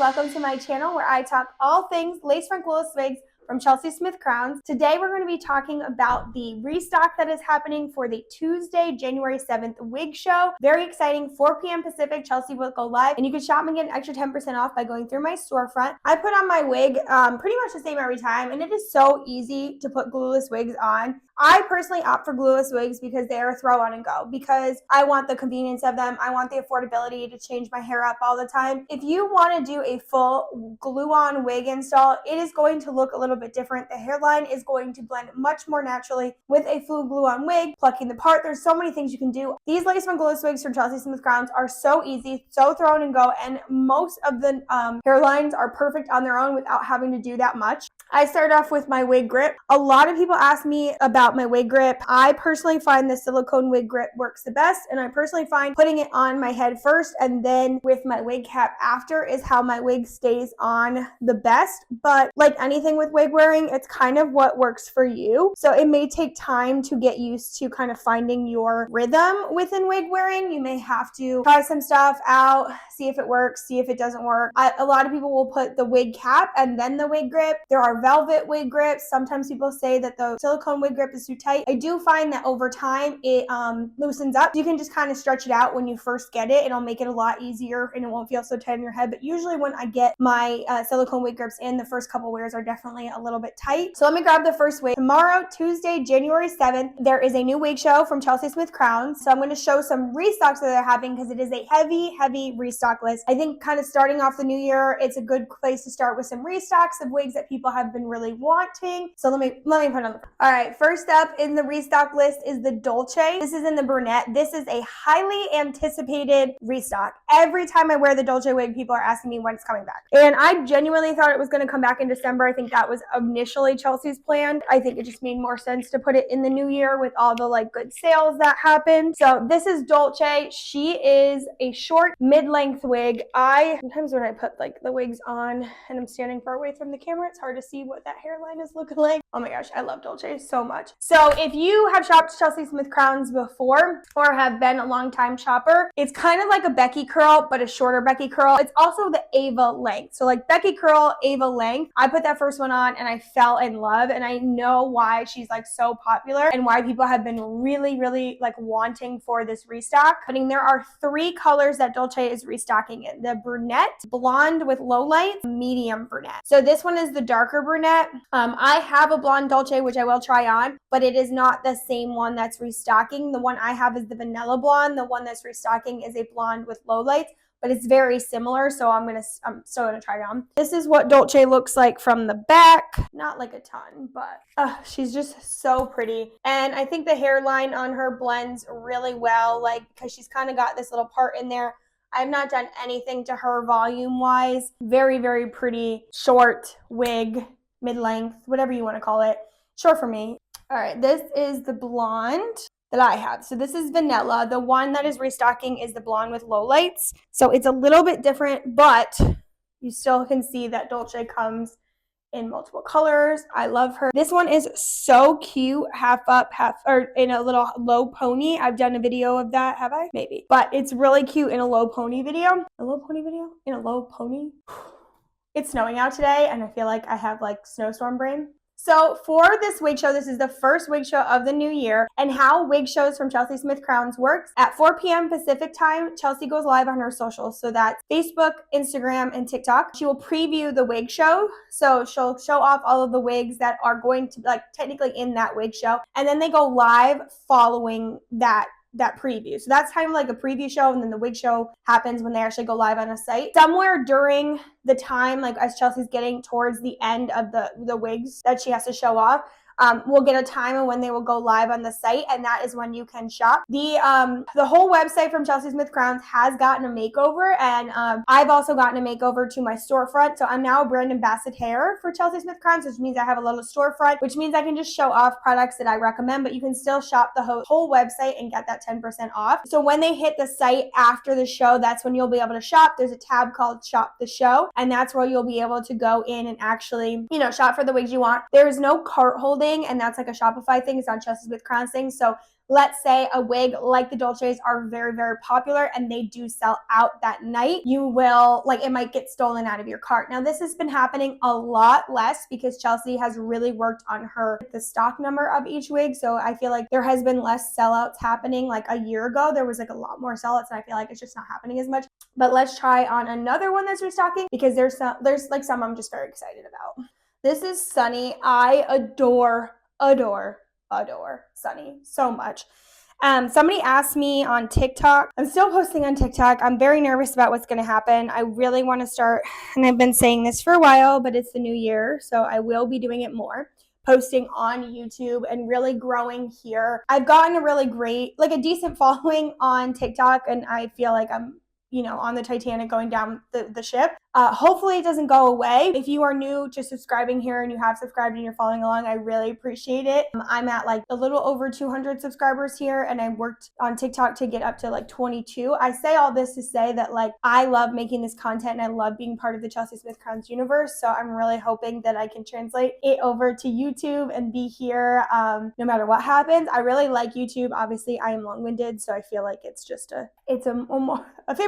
welcome to my channel where I talk all things lace front glueless wigs from Chelsey Smith Crowns. Today we're going to be talking about the restock that is happening for the Tuesday, January 7th wig show. Very exciting, 4 p.m. Pacific, Chelsey will go live, and you can shop and get an extra 10% off by going through my storefront. I put on my wig pretty much the same every time, and it is so easy to put glueless wigs on. I personally opt for glueless wigs because they are throw on and go, because I want the convenience of them. I want the affordability to change my hair up all the time. If you want to do a full glue-on wig install, it is going to look a little bit different. The hairline is going to blend much more naturally with a full glue-on wig, plucking the part. There's so many things you can do. These lace front glueless wigs from Chelsey Smith Crowns are so easy, so throw on and go, and most of the hairlines are perfect on their own without having to do that much. I started off with my wig grip. A lot of people ask me about my wig grip. I personally find the silicone wig grip works the best, and I personally find putting it on my head first and then with my wig cap after is how my wig stays on the best. But like anything with wig wearing, it's kind of what works for you. So it may take time to get used to kind of finding your rhythm within wig wearing. You may have to try some stuff out, see if it works, see if it doesn't work. A lot of people will put the wig cap and then the wig grip. There are velvet wig grips. Sometimes people say that the silicone wig grip is too tight. I do find that over time it loosens up. You can just kind of stretch it out when you first get it. It'll make it a lot easier and it won't feel so tight in your head. But usually when I get my silicone wig grips in, the first couple wears are definitely a little bit tight. So let me grab the first wig. Tomorrow, Tuesday, January 7th, there is a new wig show from Chelsey Smith Crowns. So I'm going to show some restocks that are happening because it is a heavy restock list. I think kind of starting off the new year, it's a good place to start with some restocks of wigs that people have been really wanting. So let me put on the... All right, first up in the restock list is the Dolce. This is in the brunette. This is a highly anticipated restock. Every time I wear the Dolce wig, people are asking me when it's coming back. And I genuinely thought it was going to come back in December. I think that was initially Chelsea's plan. I think it just made more sense to put it in the new year with all the like good sales that happened. So this is Dolce. She is a short mid-length wig. Sometimes when I put like the wigs on and I'm standing far away from the camera, it's hard to see what that hairline is looking like. Oh my gosh, I love Dolce so much. So if you have shopped Chelsey Smith Crowns before or have been a long time shopper, it's kind of like a Becky curl, but a shorter Becky curl. It's also the Ava length. So like Becky curl, Ava length. I put that first one on and I fell in love, and I know why she's like so popular and why people have been really like wanting for this restock. There are 3 colors that Dolce is restocking in: the brunette, blonde with low lights, medium brunette. So this one is the darker brunette. I have a blonde Dolce, which I will try on, but it is not the same one that's restocking. The one I have is the vanilla blonde. The one that's restocking is a blonde with low lights, but it's very similar, so I'm still gonna try it on. This is what Dolce looks like from the back. Not like a ton, but she's just so pretty. And I think the hairline on her blends really well, like because she's kind of got this little part in there. I've not done anything to her volume-wise. Very pretty short wig, mid-length, whatever you want to call it. Short for me. All right, this is the blonde that I have. So this is vanilla. The one that is restocking is the blonde with low lights. So it's a little bit different, but you still can see that Dolce comes in multiple colors. I love her. This one is so cute, half up, or in a little low pony. I've done a video of that, have I? Maybe. But it's really cute in a low pony video. A low pony video? In a low pony? It's snowing out today, and I feel like I have like snowstorm brain. So for this wig show, this is the first wig show of the new year, and how wig shows from Chelsey Smith Crowns works. At 4 p.m. Pacific time, Chelsey goes live on her socials. So that's Facebook, Instagram, and TikTok. She will preview the wig show. So she'll show off all of the wigs that are going to like technically in that wig show. And then they go live following that preview. So that's kind of like a preview show, and then the wig show happens when they actually go live on a site. Somewhere during the time, like as Chelsea's getting towards the end of the wigs that she has to show off, we'll get a time of when they will go live on the site, and that is when you can shop. The whole website from Chelsey Smith Crowns has gotten a makeover, and I've also gotten a makeover to my storefront. So I'm now a brand ambassador for Chelsey Smith Crowns, which means I have a little storefront, which means I can just show off products that I recommend, but you can still shop the whole website and get that 10% off. So when they hit the site after the show, that's when you'll be able to shop. There's a tab called Shop the Show, and that's where you'll be able to go in and actually, shop for the wigs you want. There is no cart holding clothing, and that's like a Shopify thing. It's not Chelsey Smith Crowns thing. So let's say a wig like the Dolces are very, very popular and they do sell out that night, you will, like, it might get stolen out of your cart. Now, this has been happening a lot less because Chelsey has really worked on the stock number of each wig. So I feel like there has been less sellouts happening. Like a year ago, there was like a lot more sellouts, and I feel like it's just not happening as much. But let's try on another one that's restocking because there's like some I'm just very excited about. This is Sunny. I adore Sunny so much. Somebody asked me on TikTok. I'm still posting on TikTok. I'm very nervous about what's going to happen. I really want to start, and I've been saying this for a while, but it's the new year, so I will be doing it more. Posting on YouTube and really growing here. I've gotten a really great, like a decent following on TikTok, and I feel like I'm, on the Titanic going down the ship. Hopefully it doesn't go away. If you are new to subscribing here and you have subscribed and you're following along, I really appreciate it. I'm at like a little over 200 subscribers here, and I worked on TikTok to get up to like 22. I say all this to say that like I love making this content and I love being part of the Chelsey Smith Crowns universe. So I'm really hoping that I can translate it over to YouTube and be here no matter what happens. I really like YouTube. Obviously, I am long-winded, so I feel like it's just a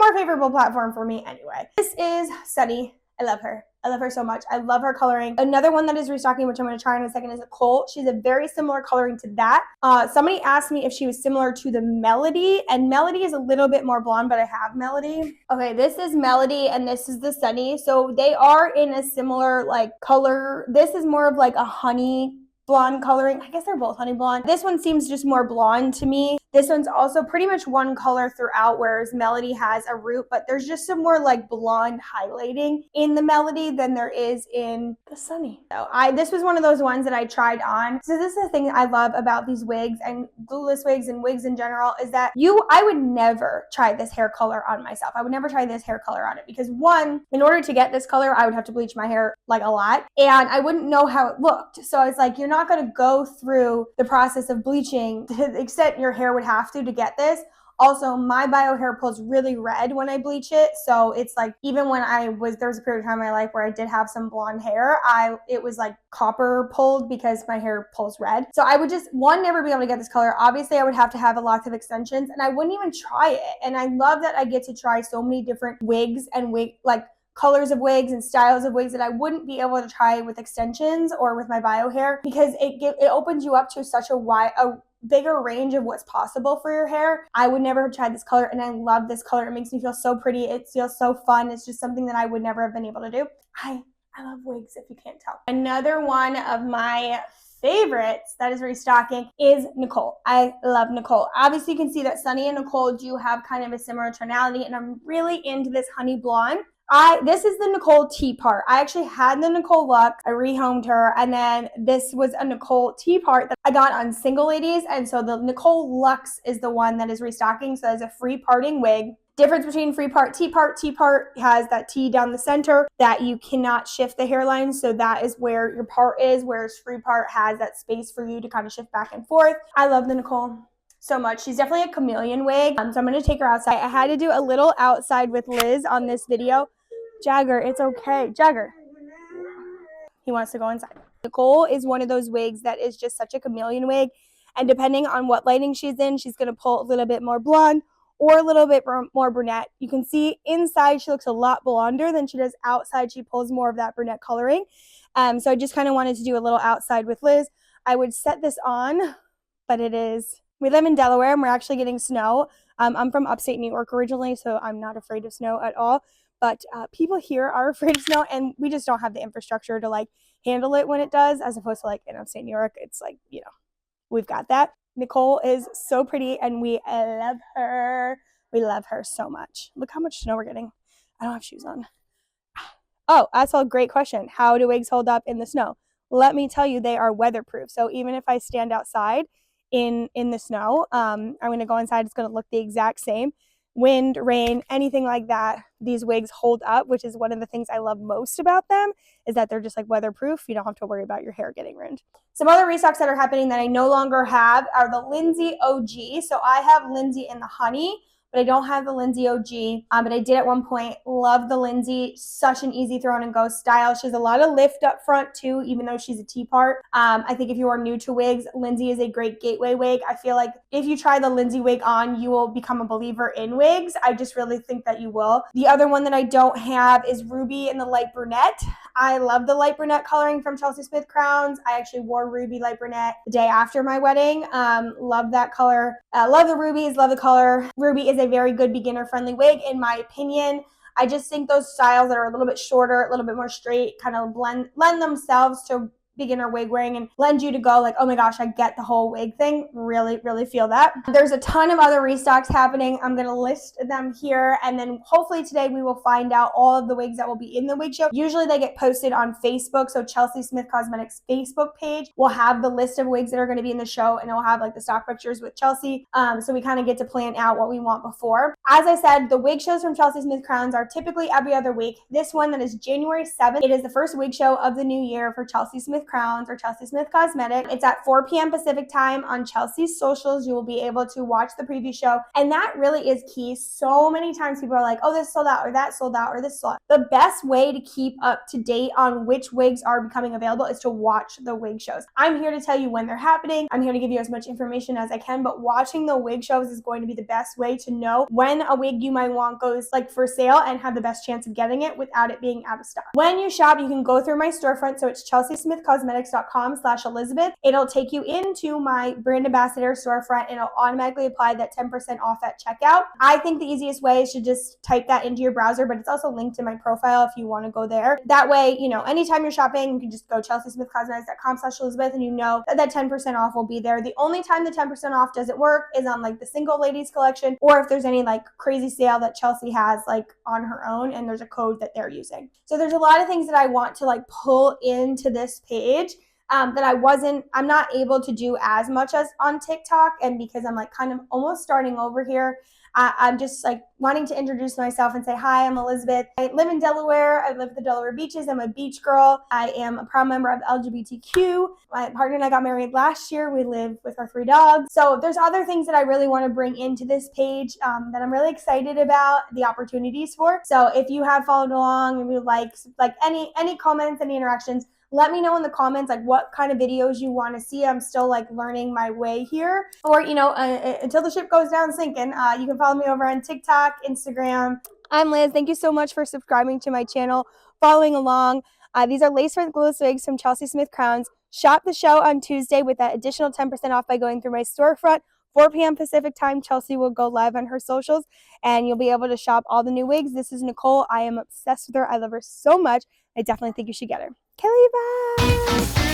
more favorable platform for me anyway. This is Sunny. I love her. I love her so much. I love her coloring. Another one that is restocking, which I'm going to try in a second, is Nicole. She's a very similar coloring to that. Somebody asked me if she was similar to the Melody, and Melody is a little bit more blonde, but I have Melody. Okay, this is Melody, and this is the Sunny. So they are in a similar like color. This is more of like a honey blonde coloring. I guess they're both honey blonde. This one seems just more blonde to me. This one's also pretty much one color throughout, whereas Melody has a root, but there's just some more like blonde highlighting in the Melody than there is in the Sunny. So this was one of those ones that I tried on. So this is the thing I love about these wigs and glueless wigs and wigs in general is that I would never try this hair color on myself. I would never try this hair color on it because one, in order to get this color, I would have to bleach my hair like a lot and I wouldn't know how it looked. So it's like, you're not going to go through the process of bleaching to the extent your hair would have to get this. Also, my bio hair pulls really red when I bleach it. So it's like, even when there was a period of time in my life where I did have some blonde hair, it was like copper pulled because my hair pulls red. So I would just, never be able to get this color. Obviously, I would have to have lots of extensions and I wouldn't even try it. And I love that I get to try so many different wigs and colors of wigs and styles of wigs that I wouldn't be able to try with extensions or with my bio hair because it opens you up to such a bigger range of what's possible for your hair. I would never have tried this color and I love this color. It makes me feel so pretty. It feels so fun. It's just something that I would never have been able to do. I love wigs if you can't tell. Another one of my favorites that is restocking is Nicole. I love Nicole. Obviously you can see that Sunny and Nicole do have kind of a similar tonality and I'm really into this honey blonde. This is the Nicole T part. I actually had the Nicole Luxe. I rehomed her. And then this was a Nicole T part that I got on Single Ladies. And so the Nicole Luxe is the one that is restocking. So it's a free parting wig. Difference between free part, T part has that T down the center that you cannot shift the hairline. So that is where your part is, whereas free part has that space for you to kind of shift back and forth. I love the Nicole so much. She's definitely a chameleon wig. So I'm going to take her outside. I had to do a little outside with Liz on this video. Jagger, it's okay. Jagger. He wants to go inside. Nicole is one of those wigs that is just such a chameleon wig. And depending on what lighting she's in, she's going to pull a little bit more blonde or a little bit more brunette. You can see inside she looks a lot blonder than she does outside. She pulls more of that brunette coloring. So I just kind of wanted to do a little outside with Liz. I would set this on, but we live in Delaware and we're actually getting snow. I'm from upstate New York originally, so I'm not afraid of snow at all. But people here are afraid of snow and we just don't have the infrastructure to like handle it when it does, as opposed to like in upstate New York. It's like, we've got that. Nicole is so pretty and we love her. We love her so much. Look how much snow we're getting. I don't have shoes on. Oh, that's a great question. How do wigs hold up in the snow? Let me tell you, they are weatherproof. So even if I stand outside in the snow, I'm going to go inside. It's going to look the exact same. Wind, rain, anything like that, these wigs hold up, which is one of the things I love most about them, is that they're just like weatherproof. You don't have to worry about your hair getting ruined. Some other restocks that are happening that I no longer have are the Lindsay OG. So I have Lindsay in the honey, but I don't have the Lindsay OG, but I did at one point. Love the Lindsay. Such an easy throw and go style. She has a lot of lift up front too, even though she's a T-part. I think if you are new to wigs, Lindsay is a great gateway wig. I feel like if you try the Lindsay wig on, you will become a believer in wigs. I just really think that you will. The other one that I don't have is Ruby in the light brunette. I love the light brunette coloring from Chelsey Smith Crowns. I actually wore Ruby light brunette the day after my wedding. Love that color. Love the rubies, love the color. Ruby is a very good beginner-friendly wig in my opinion. I just think those styles that are a little bit shorter, a little bit more straight, kind of lend themselves to beginner wig wearing and lend you to go like, oh my gosh, I get the whole wig thing. Really, really feel that. There's a ton of other restocks happening. I'm going to list them here, and then hopefully today we will find out all of the wigs that will be in the wig show. Usually they get posted on Facebook, so Chelsey Smith Cosmetics Facebook page will have the list of wigs that are going to be in the show, and it'll have like the stock pictures with Chelsey, so we kind of get to plan out what we want before. As I said, the wig shows from Chelsey Smith Crowns are typically every other week. This one that is January 7th, it is the first wig show of the new year for Chelsey Smith Crowns or Chelsey Smith Cosmetics. It's at 4 p.m. Pacific time on Chelsea's socials. You will be able to watch the preview show, and that really is key. So many times people are like, oh, this sold out, or that sold out, or this sold out. The best way to keep up to date on which wigs are becoming available is to watch the wig shows. I'm here to tell you when they're happening. I'm here to give you as much information as I can, but watching the wig shows is going to be the best way to know when a wig you might want goes like for sale and have the best chance of getting it without it being out of stock. When you shop, you can go through my storefront, so it's chelseysmithcosmetics.com/Elizabeth. It'll take you into my brand ambassador storefront, and it'll automatically apply that 10% off at checkout. I think the easiest way is to just type that into your browser, but it's also linked to my profile if you want to go there. That way, you know, anytime you're shopping, you can just go chelseysmithcosmetics.com/Elizabeth, and you know that 10% off will be there. The only time the 10% off doesn't work is on like the single ladies collection, or if there's any like crazy sale that Chelsey has like on her own and there's a code that they're using. So there's a lot of things that I want to like pull into this page that I'm not able to do as much as on TikTok, and because I'm like kind of almost starting over here, I'm just like wanting to introduce myself and say, hi, I'm Elizabeth. I live in Delaware. I live at the Delaware beaches. I'm a beach girl. I am a proud member of LGBTQ. My partner and I got married last year. We live with our 3 dogs. So there's other things that I really want to bring into this page that I'm really excited about the opportunities for. So if you have followed along and you like any comments, any interactions, let me know in the comments like what kind of videos you want to see. I'm still like learning my way here. Or, you know, until the ship goes down sinking, you can follow me over on TikTok, Instagram. I'm Liz. Thank you so much for subscribing to my channel, following along. These are lace front wigs from Chelsey Smith Crowns. Shop the show on Tuesday with that additional 10% off by going through my storefront. 4 p.m. Pacific time, Chelsey will go live on her socials, and you'll be able to shop all the new wigs. This is Nicole. I am obsessed with her. I love her so much. I definitely think you should get her. Kelly, bye!